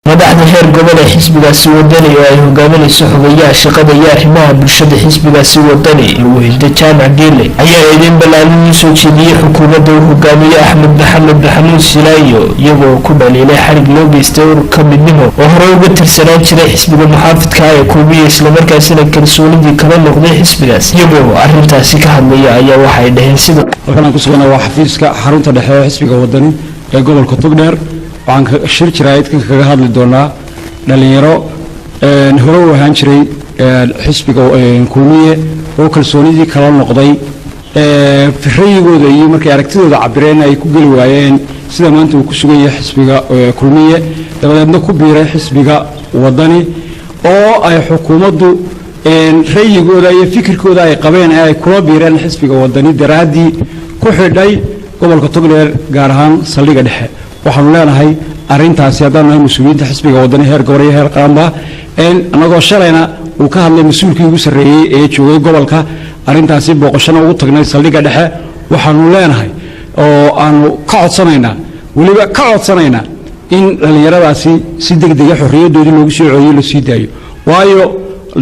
Madaxda heer gobol ee xisbiga wadani oo ay hogaaminayso xoghayaha shaqada iyo arimaha bulshada xisbiga wadani lagu hintay jaamac geele ayaa idin balaanin soo jeediyay xukuumadda uu hogaamiyo Axmed Maxamuud Silaayo iyagoo ku dhaliilay xarig loo geystay ururka midnimo oo hore uga tirsanaan jiray xisbiga muxaafidka ah ee kuubiyay isla markaasina kalsoonidii kala noqday xisbigaas iyagoo arrintaasi ka hadlaya ayaa waxay dhaheen sida waxaan ku sugnaa waa xafiiska xarunta dhexe ee xisbiga wadani ee gobolka Togdheer waxaan shir jiraayadka kaga hadli doonaa dhalinyaro hore u ahaan jiray xisbiga kulmiye oo kalsoonidii kala noqday firayigooda iyo markay aragtidooda cabireen ay ku gali waayeen sida maanta uu ku sugan yahay xisbiga kulmiye dabadeedna ku biiray xisbiga wadani oo ay xukuumaddu rayigooda iyo fikirkooda ay qabeen ay kula biireen xisbiga wadani daraadii ku xidhay gobolka Togdheer gaar ahaan saldhiga dhexe waxaan leenahay arintaasi haddaan nahay mas'uuliyiinta xisbiga wadani heer gobol iyo heer qaranba anagoo shalayna uu ka hadlay mas'uulkii ugu sarreeyay ee joogay gobolka arintaasi booqashana ugu tagnay saldhiga dhexe waxaanu leenahay oo aanu ka codsanaynaa in dhalinyaradaasi si degdeg ah xorriyadoodii loogu soo celiyo la sii daayo waayo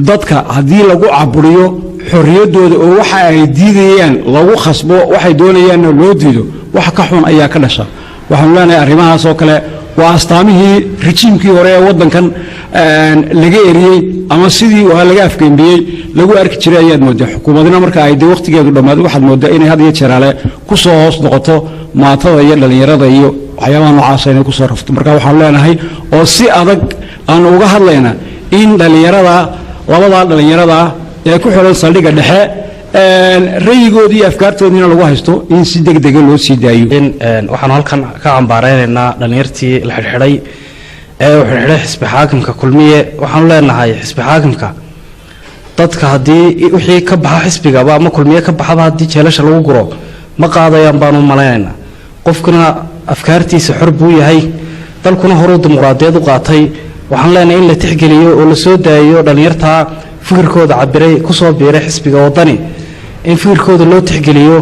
dadka haddii lagu caburiyo xorriyadooda oo waxa ay diidayaan lagu khasbo waxay doonayaan loo diido wax ka xun ayaa ka dhasha waxaan leenahay arimahaas oo kale waa astaamihii rejiimkii hore ee wadankan laga eriyay ama sidii waa laga afgeembiyay lagu arki jiray ayaad moodaa xukuumadna marka ay waqtigeedu dhamaado waxaad moodaa inay had iyo jeer ale ku soo hoos noqoto maatada iyo dhalinyarada iyo waxyaabaha noocaas inay ku soo rafto marka waxaan leenahay oo si adag aan uga hadlaynaa in dhalinyarada labada dhalinyarada ee ku xiran saldhiga dhexe rayigoodii iyo afkaartoodina lagu haysto in si degdeg ah loo sii daayo waxaan halkan ka cambaareynaa dhalinyartii la xirxiray ee uu xirxiray xisbi xaakimka kulmiye waxaan leenahay xisbi xaakimka dadka hadii wixii ka baxa xisbiga ama kulmiye ka baxaba hadii jeelasha lagu guro ma qaadayaan baan u maleynaa qofkuna afkaartiisa xor buu yahay dalkuna hore dimuqraadiyad u qaatay waxaan leenahay in la tixgeliyo oo la soo daayo dhalinyarta fikirkooda cabiray ku soo biiray xisbiga wadani in fikirkooda loo tixgeliyo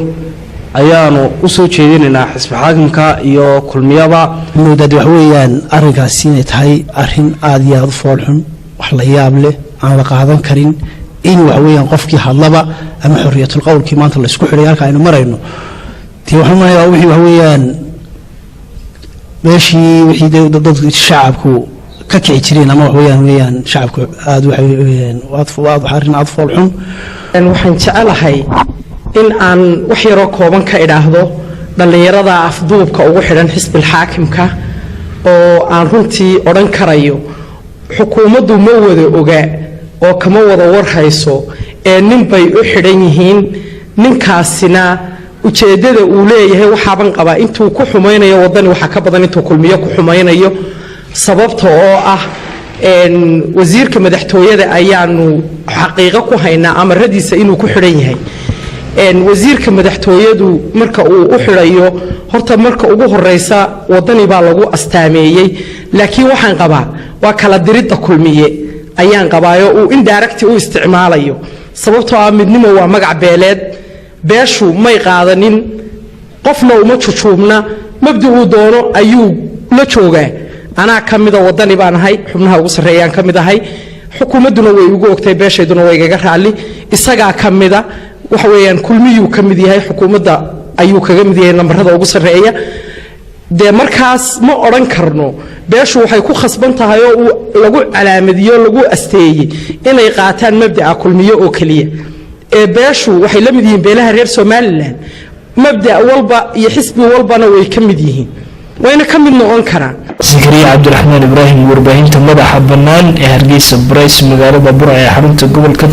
ayaanu u soo jeedinaynaa xisbi xaakimka iyo kulmiyaba moodad wax weeyaan arrinkaasi inay tahay arrin aad iyo aad u foolxun wax la yaab leh aan la qaadan karin in wax weeyaan qofkii hadlaba ama xorriyatul qowlkii maanta la isku xidhay halka aynu marayno tii waxaan leeyahay wixii wax weeyaan wixii dadka shacabku ka kici jireen ama wax weeyaan shacabku aad waad arrin aad foolxun waxaan jecelahay in aan wax yar oo kooban ka idhaahdo dhalinyarada afduubka ugu xidhan xisbiga xaakimka oo aan runtii odhan karayo xukuumaddu ma wada oga oo kama wada warhayso ee nin bay u xidhan yihiin ninkaasina ujeedada uu leeyahay waxaaban qabaa intuu ku xumaynayo wadani waxa ka badan intuu kulmiyo ku xumaynayo sababta oo ah wasiirka madaxtooyada ayaanu xaqiiqo ku haynaa amaradiisa inuu ku xidhan yahay wasiirka madaxtooyadu marka uu u xidhayo horta marka ugu horeysa wadani baa lagu astaameeyay laakiin waxaan qabaa waa kala diridda kulmiye ayaan qabaayo uu indirect u isticmaalayo sababtoo ah midnimo waa magac beeleed beeshu may qaadanin qofna uma jujuubna mabdi uu doono ayuu la joogaa anaa kamida wadani baan ahay xubnaha ugu sareeyaan kamid ahay xukuumaduna way ugu ogtay beeshayduna way gaga raali isaga kamida waxa weeyaan kulmiyuu kamid yahay xukuumadda ayuu kaga mid yahay nambarada ugu sareeya de markaas ma oran karno beeshu waxay ku khasban tahay oo lagu calaamadiyo lagu asteeyay inay qaataan mabda'a kulmiyo oo kaliya ee beeshu waxay la mid yihiin beelaha reer Soomaaliland mabda' walba iyo xisbi walbana way kamid yihiin wayna kamid noqon karaan Zikriya Abdulrahman Ibrahim warbaahinta madaxa banaan ee Hargeysa Brace magaalada Burco ee xarunta gobolka